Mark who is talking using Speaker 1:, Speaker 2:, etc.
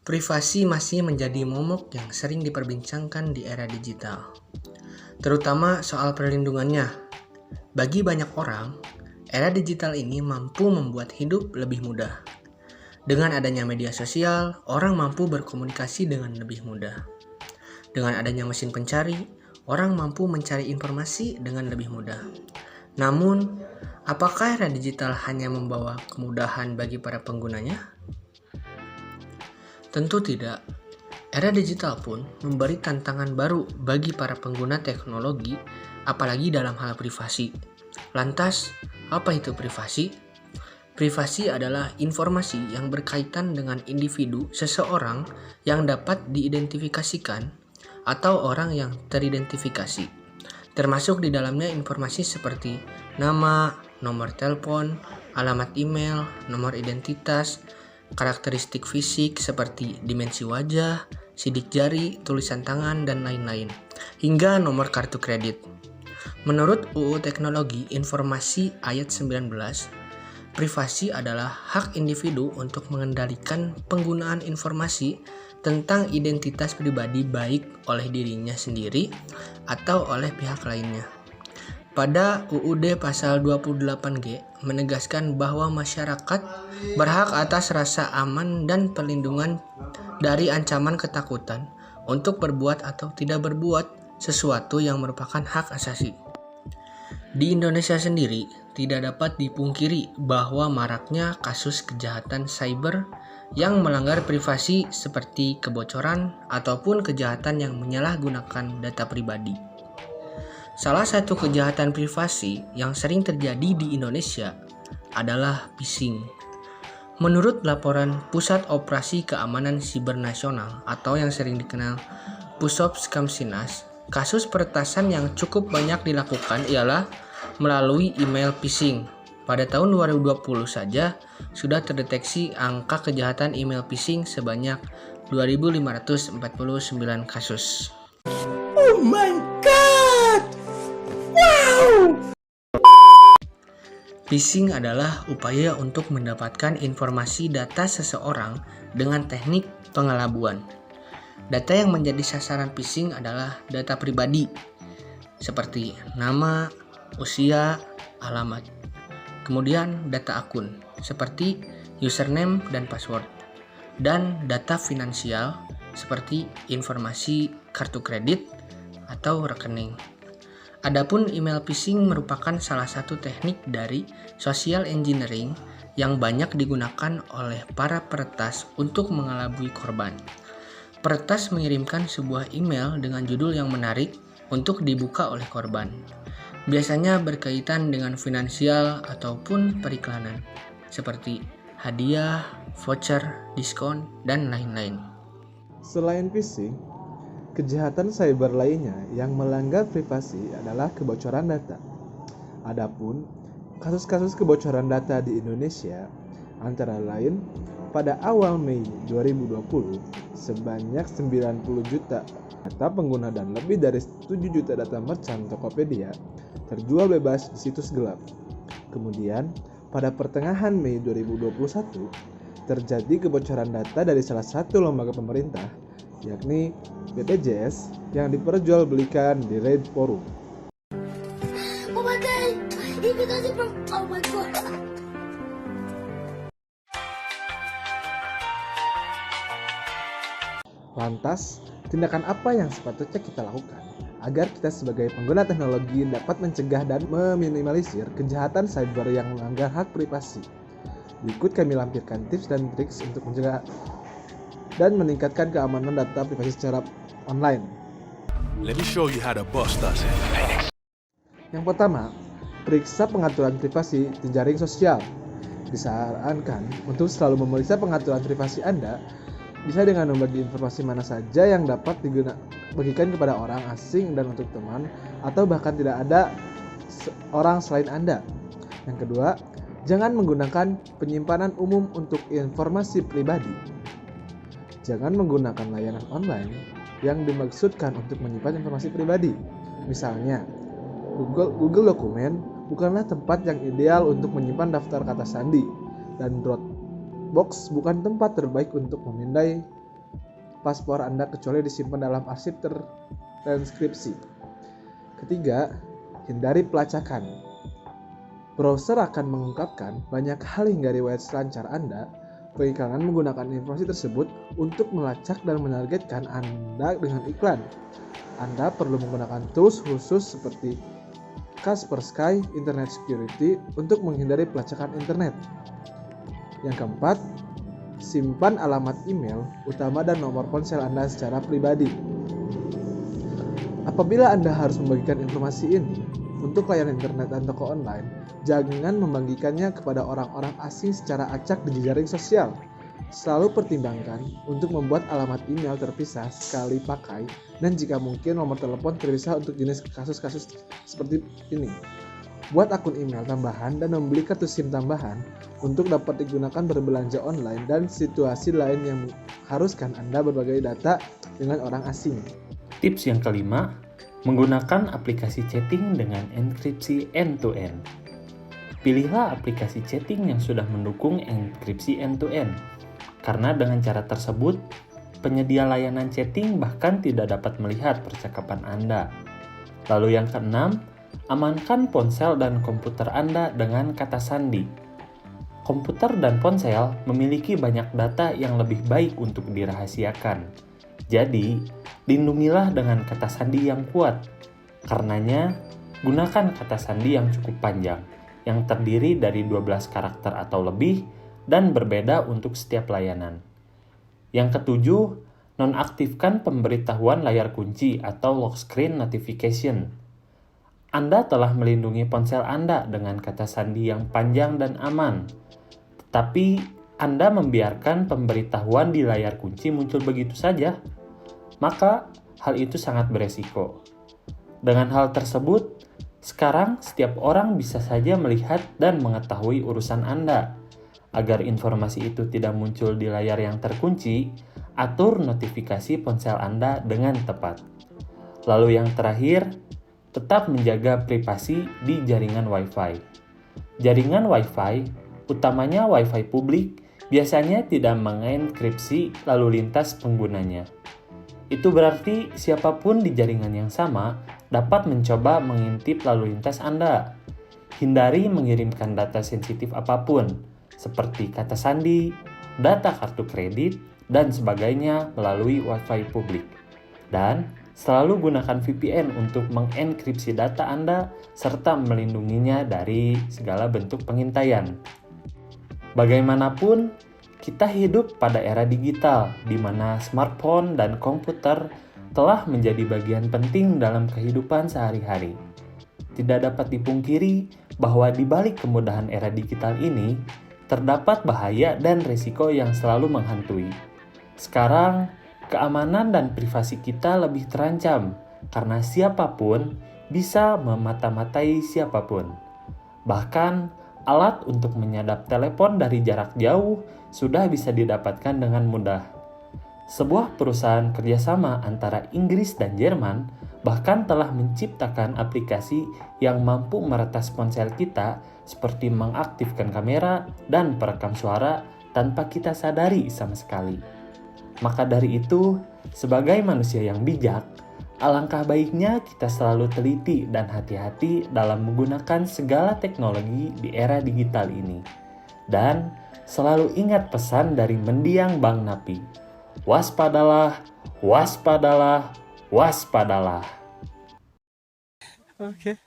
Speaker 1: Privasi masih menjadi momok yang sering diperbincangkan di era digital, terutama soal perlindungannya. Bagi banyak orang, era digital ini mampu membuat hidup lebih mudah. Dengan adanya media sosial, orang mampu berkomunikasi dengan lebih mudah. Dengan adanya mesin pencari, orang mampu mencari informasi dengan lebih mudah. Namun, apakah era digital hanya membawa kemudahan bagi para penggunanya? Tentu tidak. Era digital pun memberi tantangan baru bagi para pengguna teknologi, apalagi dalam hal privasi. Lantas, apa itu privasi? Privasi adalah informasi yang berkaitan dengan individu seseorang yang dapat diidentifikasikan atau orang yang teridentifikasi. Termasuk di dalamnya informasi seperti nama, nomor telepon, alamat email, nomor identitas, karakteristik fisik seperti dimensi wajah, sidik jari, tulisan tangan, dan lain-lain, hingga nomor kartu kredit. Menurut UU Teknologi Informasi Ayat 19, privasi adalah hak individu untuk mengendalikan penggunaan informasi tentang identitas pribadi baik oleh dirinya sendiri atau oleh pihak lainnya. Pada UUD pasal 28G menegaskan bahwa masyarakat berhak atas rasa aman dan perlindungan dari ancaman ketakutan untuk berbuat atau tidak berbuat sesuatu yang merupakan hak asasi. Di Indonesia sendiri, tidak dapat dipungkiri bahwa maraknya kasus kejahatan cyber yang melanggar privasi seperti kebocoran ataupun kejahatan yang menyalahgunakan data pribadi. Salah satu kejahatan privasi yang sering terjadi di Indonesia adalah phishing. Menurut laporan Pusat Operasi Keamanan Siber Nasional atau yang sering dikenal Pusops Kamsinas, kasus peretasan yang cukup banyak dilakukan ialah melalui email phishing. Pada tahun 2020 saja sudah terdeteksi angka kejahatan email phishing sebanyak 2.549 kasus.
Speaker 2: Oh my god! Wow!
Speaker 1: Phishing adalah upaya untuk mendapatkan informasi data seseorang dengan teknik pengelabuan. Data yang menjadi sasaran phishing adalah data pribadi, seperti nama, usia, alamat. Kemudian data akun, seperti username dan password. Dan data finansial, seperti informasi kartu kredit atau rekening. Adapun email phishing merupakan salah satu teknik dari social engineering yang banyak digunakan oleh para peretas untuk mengelabui korban. Peretas mengirimkan sebuah email dengan judul yang menarik untuk dibuka oleh korban. Biasanya berkaitan dengan finansial ataupun periklanan, seperti hadiah, voucher, diskon, dan lain-lain.
Speaker 3: Selain phishing, kejahatan cyber lainnya yang melanggar privasi adalah kebocoran data. Adapun kasus-kasus kebocoran data di Indonesia antara lain pada awal Mei 2020 sebanyak 90 juta data pengguna dan lebih dari 7 juta data merchant Tokopedia terjual bebas di situs gelap. Kemudian pada pertengahan Mei 2021 terjadi kebocoran data dari salah satu lembaga pemerintah, yakni BPJS, yang diperjualbelikan di Reddit Forum.
Speaker 2: Oh my god! Invitasi from... Oh my god!
Speaker 3: Lantas, tindakan apa yang sepatutnya kita lakukan agar kita sebagai pengguna teknologi dapat mencegah dan meminimalisir kejahatan cyber yang melanggar hak privasi? Berikut kami lampirkan tips dan triks untuk mencegah dan meningkatkan keamanan data privasi secara online.
Speaker 4: Let me show you how the boss does it.
Speaker 3: Yang pertama, periksa pengaturan privasi di jaring sosial. Disarankan untuk selalu memeriksa pengaturan privasi Anda, bisa dengan membagi informasi mana saja yang dapat dibagikan kepada orang asing dan untuk teman, atau bahkan tidak ada orang selain Anda. Yang kedua, jangan menggunakan penyimpanan umum untuk informasi pribadi. Jangan menggunakan layanan online yang dimaksudkan untuk menyimpan informasi pribadi. Misalnya, Google Dokumen bukanlah tempat yang ideal untuk menyimpan daftar kata sandi, dan Dropbox bukan tempat terbaik untuk memindai paspor Anda kecuali disimpan dalam arsip transkripsi. Ketiga, hindari pelacakan. Browser akan mengungkapkan banyak hal hingga riwayat selancar Anda bagi kalian menggunakan informasi tersebut untuk melacak dan menargetkan Anda dengan iklan. Anda perlu menggunakan tools khusus seperti Kaspersky Internet Security untuk menghindari pelacakan internet. Yang keempat, simpan alamat email utama dan nomor ponsel Anda secara pribadi. Apabila Anda harus membagikan informasi ini untuk layanan internet dan toko online, jangan membagikannya kepada orang-orang asing secara acak di jejaring sosial. Selalu pertimbangkan untuk membuat alamat email terpisah sekali pakai dan jika mungkin nomor telepon terpisah untuk jenis kasus-kasus seperti ini. Buat akun email tambahan dan membeli kartu SIM tambahan untuk dapat digunakan berbelanja online dan situasi lain yang mengharuskan Anda berbagi data dengan orang asing.
Speaker 5: Tips yang kelima, menggunakan aplikasi chatting dengan enkripsi end-to-end. Pilihlah aplikasi chatting yang sudah mendukung enkripsi end-to-end. Karena dengan cara tersebut, penyedia layanan chatting bahkan tidak dapat melihat percakapan Anda. Lalu yang keenam, amankan ponsel dan komputer Anda dengan kata sandi. Komputer dan ponsel memiliki banyak data yang lebih baik untuk dirahasiakan. Jadi, lindungilah dengan kata sandi yang kuat. Karenanya, gunakan kata sandi yang cukup panjang, yang terdiri dari 12 karakter atau lebih, dan berbeda untuk setiap layanan. Yang ketujuh, nonaktifkan pemberitahuan layar kunci atau lock screen notification. Anda telah melindungi ponsel Anda dengan kata sandi yang panjang dan aman, tetapi Anda membiarkan pemberitahuan di layar kunci muncul begitu saja, maka hal itu sangat beresiko. Dengan hal tersebut, sekarang setiap orang bisa saja melihat dan mengetahui urusan Anda. Agar informasi itu tidak muncul di layar yang terkunci, atur notifikasi ponsel Anda dengan tepat. Lalu yang terakhir, tetap menjaga privasi di jaringan Wi-Fi. Jaringan Wi-Fi, utamanya Wi-Fi publik, biasanya tidak mengenkripsi lalu lintas penggunanya. Itu berarti siapapun di jaringan yang sama dapat mencoba mengintip lalu lintas Anda. Hindari mengirimkan data sensitif apapun, seperti kata sandi, data kartu kredit, dan sebagainya melalui Wi-Fi publik. Dan selalu gunakan VPN untuk mengenkripsi data Anda serta melindunginya dari segala bentuk pengintaian. Bagaimanapun, kita hidup pada era digital di mana smartphone dan komputer telah menjadi bagian penting dalam kehidupan sehari-hari. Tidak dapat dipungkiri bahwa di balik kemudahan era digital ini, terdapat bahaya dan risiko yang selalu menghantui. Sekarang, keamanan dan privasi kita lebih terancam karena siapapun bisa memata-matai siapapun. Bahkan, alat untuk menyadap telepon dari jarak jauh sudah bisa didapatkan dengan mudah. Sebuah perusahaan kerjasama antara Inggris dan Jerman bahkan telah menciptakan aplikasi yang mampu meretas ponsel kita seperti mengaktifkan kamera dan perekam suara tanpa kita sadari sama sekali. Maka dari itu, sebagai manusia yang bijak, alangkah baiknya kita selalu teliti dan hati-hati dalam menggunakan segala teknologi di era digital ini. Dan selalu ingat pesan dari mendiang Bang Napi. Waspadalah, waspadalah, waspadalah.
Speaker 3: Oke.